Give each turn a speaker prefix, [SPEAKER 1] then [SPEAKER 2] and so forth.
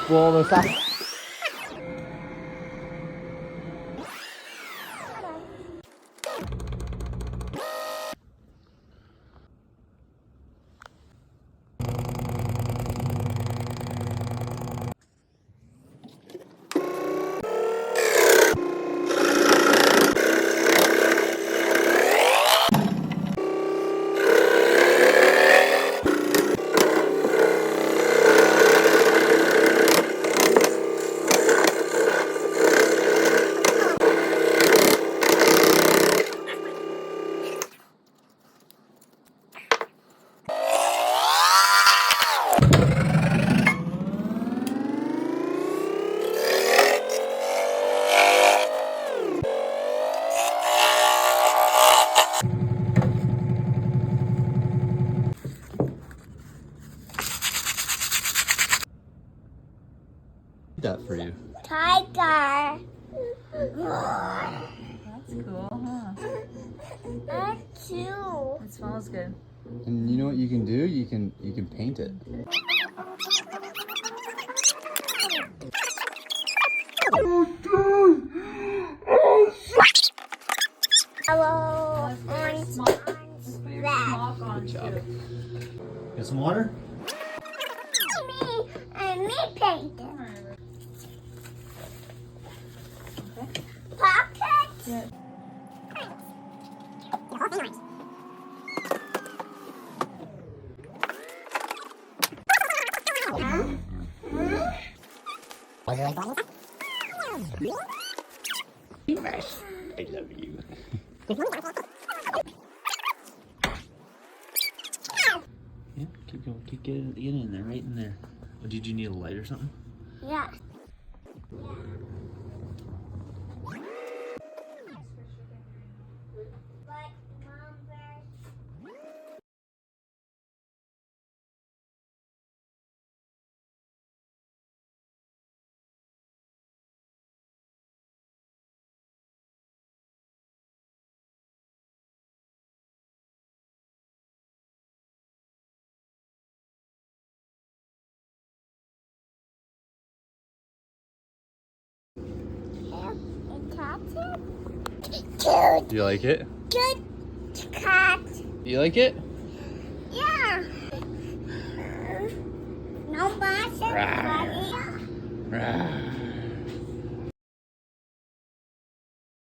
[SPEAKER 1] Well, the side. That for you.
[SPEAKER 2] Tiger.
[SPEAKER 3] That's cool, huh?
[SPEAKER 2] That's cute.
[SPEAKER 3] It smells good.
[SPEAKER 1] And you know what you can do? You can paint it.
[SPEAKER 2] Hello.
[SPEAKER 1] Good job. Get some water?
[SPEAKER 2] Me painted. Pocket.
[SPEAKER 3] Yeah.
[SPEAKER 1] I love you. Yeah, keep going. Keep getting in there, right in there. Oh, did you need a light or something?
[SPEAKER 2] Yeah. Cute.
[SPEAKER 1] Do you like it?
[SPEAKER 2] Good cat.
[SPEAKER 1] You like it?
[SPEAKER 2] Yeah. No matter.
[SPEAKER 1] Rah.